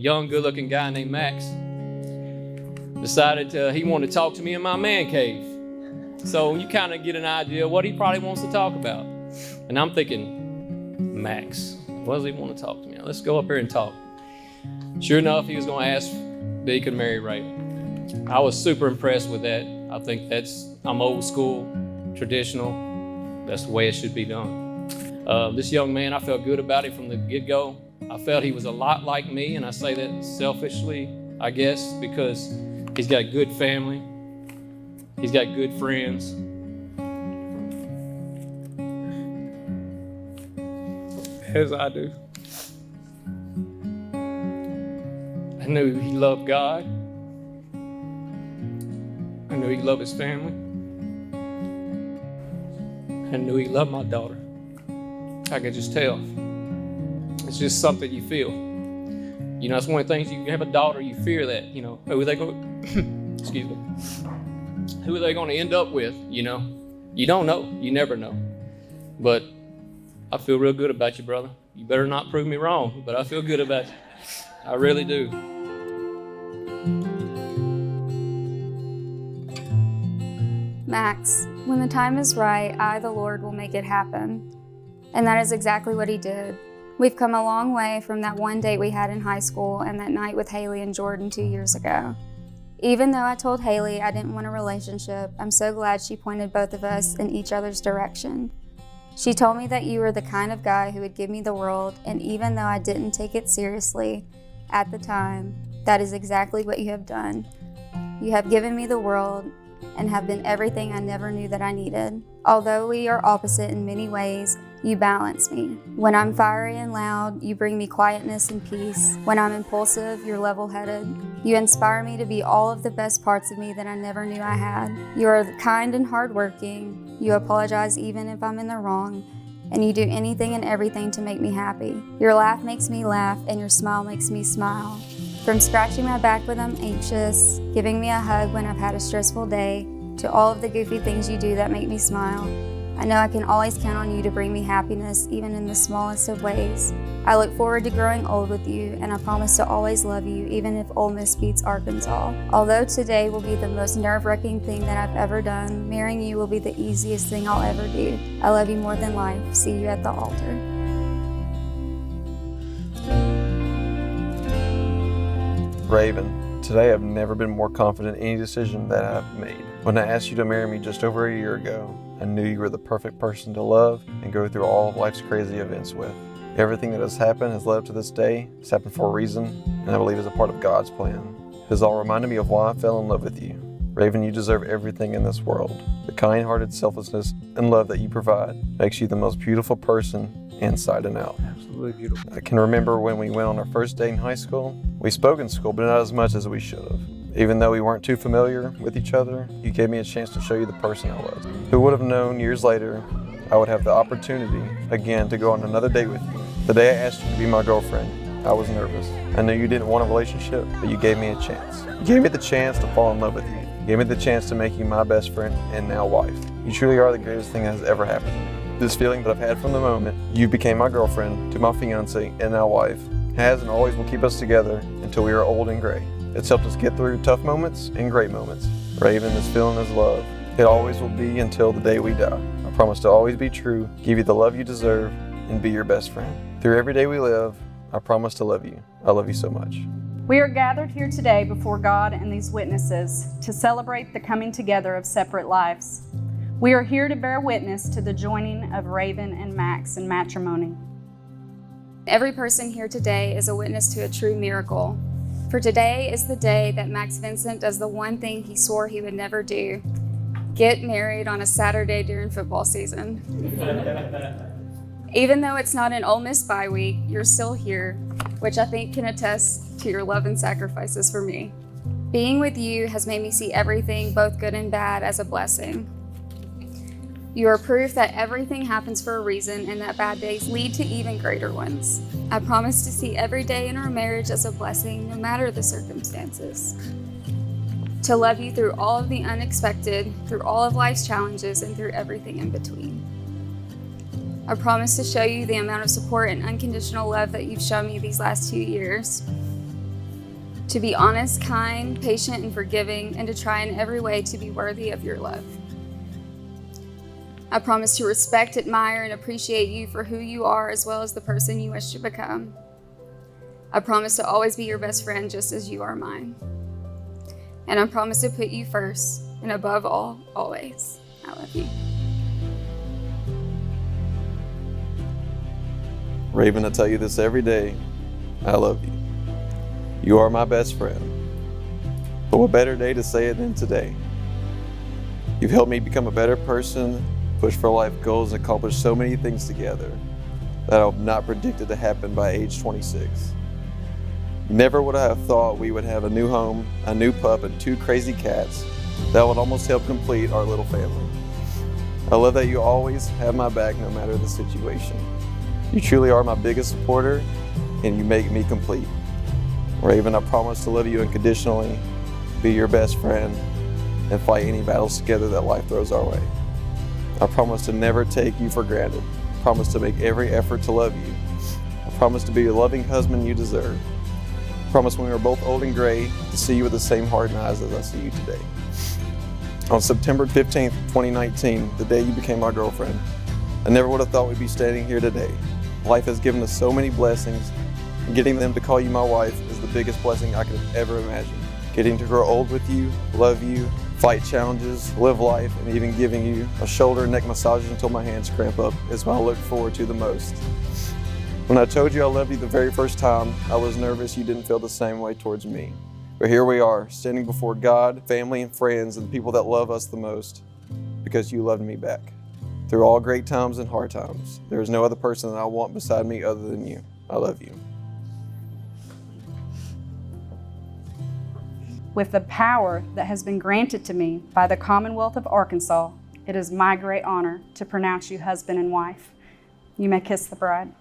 young, good-looking guy named Max decided he wanted to talk to me in my man cave. So you kind of get an idea of what he probably wants to talk about. And I'm thinking, Max, what does he want to talk to me? Let's go up here and talk. Sure enough, he was going to ask that he could marry Rayven. I was super impressed with that. I think I'm old school, traditional. That's the way it should be done. This young man, I felt good about him from the get-go. I felt he was a lot like me, and I say that selfishly, I guess, because he's got a good family. He's got good friends. As I do. I knew he loved God. I knew he loved his family. I knew he loved my daughter. I could just tell. It's just something you feel. You know, it's one of the things, you have a daughter, you fear that, you know, who are they going excuse me. Who are they going to end up with, you know? You don't know. You never know. But I feel real good about you, brother. You better not prove me wrong, but I feel good about you. I really do. Max, when the time is right, I, the Lord, will make it happen. And that is exactly what he did. We've come a long way from that one date we had in high school and that night with Haley and Jordan 2 years ago. Even though I told Haley I didn't want a relationship, I'm so glad she pointed both of us in each other's direction. She told me that you were the kind of guy who would give me the world, and even though I didn't take it seriously at the time, that is exactly what you have done. You have given me the world and have been everything I never knew that I needed. Although we are opposite in many ways, you balance me. When I'm fiery and loud, you bring me quietness and peace. When I'm impulsive, you're level-headed. You inspire me to be all of the best parts of me that I never knew I had. You are kind and hardworking. You apologize even if I'm in the wrong. And you do anything and everything to make me happy. Your laugh makes me laugh, and your smile makes me smile. From scratching my back when I'm anxious, giving me a hug when I've had a stressful day, to all of the goofy things you do that make me smile. I know I can always count on you to bring me happiness, even in the smallest of ways. I look forward to growing old with you, and I promise to always love you, even if Ole Miss beats Arkansas. Although today will be the most nerve-wracking thing that I've ever done, marrying you will be the easiest thing I'll ever do. I love you more than life. See you at the altar. Rayven, today I've never been more confident in any decision that I've made. When I asked you to marry me just over a year ago, I knew you were the perfect person to love and go through all of life's crazy events with. Everything that has happened has led up to this day. It's happened for a reason, and I believe it's a part of God's plan. It has all reminded me of why I fell in love with you. Rayven, you deserve everything in this world. The kind-hearted selflessness and love that you provide makes you the most beautiful person inside and out. Absolutely beautiful. I can remember when we went on our first date in high school. We spoke in school, but not as much as we should have. Even though we weren't too familiar with each other, you gave me a chance to show you the person I was. Who would have known years later I would have the opportunity again to go on another date with you? The day I asked you to be my girlfriend, I was nervous. I knew you didn't want a relationship, but you gave me a chance. You gave me the chance to fall in love with you. You gave me the chance to make you my best friend and now wife. You truly are the greatest thing that has ever happened to me. This feeling that I've had from the moment you became my girlfriend to my fiance and now wife has and always will keep us together until we are old and gray. It's helped us get through tough moments and great moments. Rayven, this feeling is love. It always will be until the day we die. I promise to always be true, give you the love you deserve, and be your best friend. Through every day we live, I promise to love you. I love you so much. We are gathered here today before God and these witnesses to celebrate the coming together of separate lives. We are here to bear witness to the joining of Rayven and Max in matrimony. Every person here today is a witness to a true miracle. For today is the day that Max Vincent does the one thing he swore he would never do: get married on a Saturday during football season. Even though it's not an Ole Miss bye week, you're still here, which I think can attest to your love and sacrifices for me. Being with you has made me see everything, both good and bad, as a blessing. You are proof that everything happens for a reason and that bad days lead to even greater ones. I promise to see every day in our marriage as a blessing, no matter the circumstances. To love you through all of the unexpected, through all of life's challenges, and through everything in between. I promise to show you the amount of support and unconditional love that you've shown me these last 2 years. to be honest, kind, patient, and forgiving, and to try in every way to be worthy of your love. I promise to respect, admire, and appreciate you for who you are as well as the person you wish to become. I promise to always be your best friend just as you are mine. And I promise to put you first and above all, always. I love you. Rayven, I tell you this every day. I love you. You are my best friend. But what better day to say it than today? You've helped me become a better person, push for life goals, and accomplish so many things together that I've not predicted to happen by age 26. Never would I have thought we would have a new home, a new pup, and 2 crazy cats that would almost help complete our little family. I love that you always have my back no matter the situation. You truly are my biggest supporter, and you make me complete. Rayven, I promise to love you unconditionally, be your best friend, and fight any battles together that life throws our way. I promise to never take you for granted. I promise to make every effort to love you. I promise to be your loving husband you deserve. I promise when we are both old and gray to see you with the same heart and eyes as I see you today. On September 15th, 2019, the day you became my girlfriend, I never would have thought we'd be standing here today. Life has given us so many blessings, and getting them to call you my wife is the biggest blessing I could have ever imagined. Getting to grow old with you, love you, fight challenges, live life, and even giving you a shoulder and neck massage until my hands cramp up is what I look forward to the most. When I told you I loved you the very first time, I was nervous you didn't feel the same way towards me. But here we are, standing before God, family, and friends, and people that love us the most, because you loved me back. Through all great times and hard times, there is no other person that I want beside me other than you. I love you. With the power that has been granted to me by the Commonwealth of Arkansas, it is my great honor to pronounce you husband and wife. You may kiss the bride.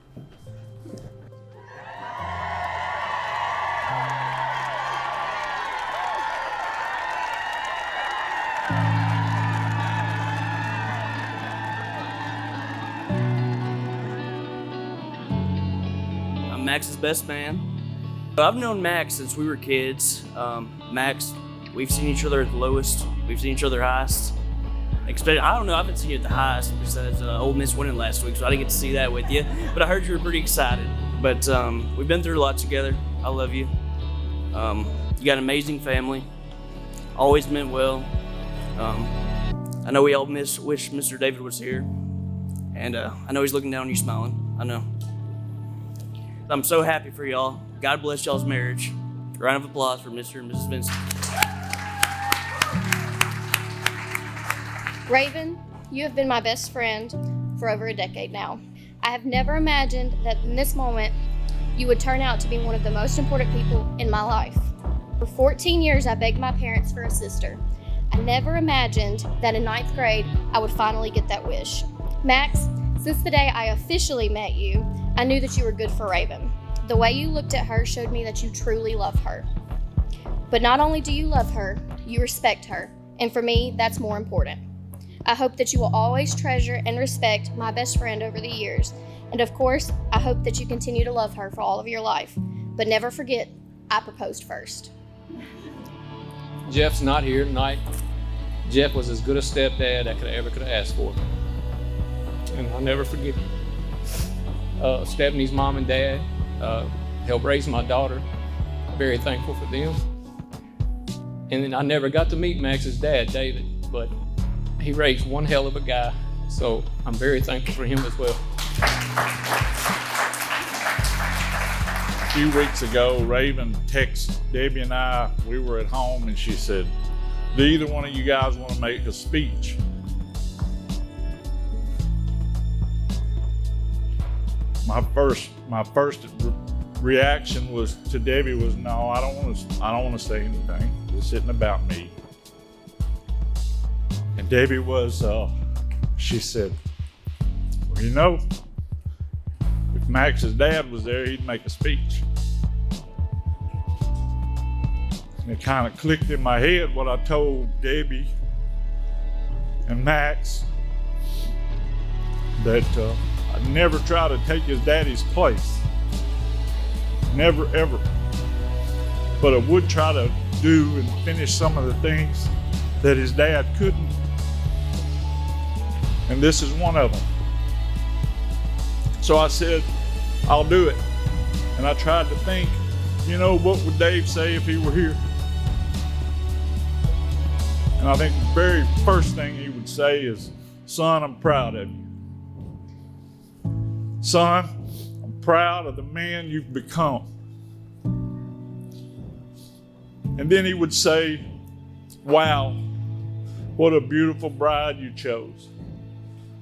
I'm Max's best man. I've known Max since we were kids. Max, we've seen each other at the lowest. We've seen each other highest. I don't know, I haven't seen you at the highest besides Ole Miss winning last week, so I didn't get to see that with you. But I heard you were pretty excited. But we've been through a lot together. I love you. You got an amazing family. Always meant well. I know we all wish Mr. David was here. And I know he's looking down on you smiling. I know. I'm so happy for y'all. God bless y'all's marriage. Round of applause for Mr. and Mrs. Vincent. Rayven, you have been my best friend for over a decade now. I have never imagined that in this moment, you would turn out to be one of the most important people in my life. For 14 years, I begged my parents for a sister. I never imagined that in 9th grade, I would finally get that wish. Max, since the day I officially met you, I knew that you were good for Rayven. The way you looked at her showed me that you truly love her. But not only do you love her, you respect her. And for me, that's more important. I hope that you will always treasure and respect my best friend over the years. And of course, I hope that you continue to love her for all of your life. But never forget, I proposed first. Jeff's not here tonight. Jeff was as good a stepdad I could have asked for. And I'll never forget Stephanie's mom and dad helped raise my daughter. Very thankful for them. And then I never got to meet Max's dad, David, but he raised one hell of a guy. So I'm very thankful for him as well. A few weeks ago, Rayven texted Debbie and I. We were at home and she said, "Do either one of you guys want to make a speech?" My first reaction was to Debbie was, "No, I don't want to say anything. This isn't about me." And Debbie was, she said, "Well, you know, if Max's dad was there, he'd make a speech." And it kind of clicked in my head what I told Debbie and Max, that I'd never try to take his daddy's place. Never, ever. but I would try to do and finish some of the things that his dad couldn't. And this is one of them. So I said, I'll do it. And I tried to think, what would Dave say if he were here? And I think the very first thing he would say is, son, I'm proud of you. Son, I'm proud of the man you've become. And then he would say, wow, what a beautiful bride you chose,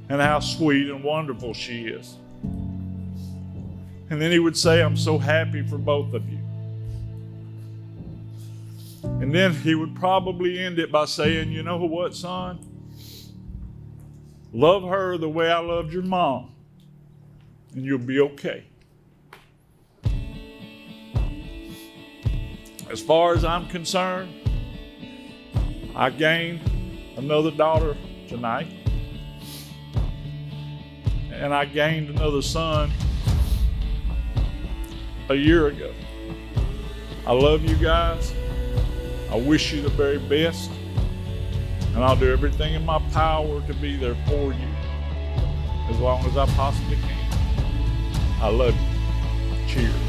and how sweet and wonderful she is. And then he would say, I'm so happy for both of you. And then he would probably end it by saying, you know what, son? Love her the way I loved your mom, and you'll be okay. As far as I'm concerned, I gained another daughter tonight, and I gained another son a year ago. I love you guys. I wish you the very best, and I'll do everything in my power to be there for you as long as I possibly can. I love you. Cheers.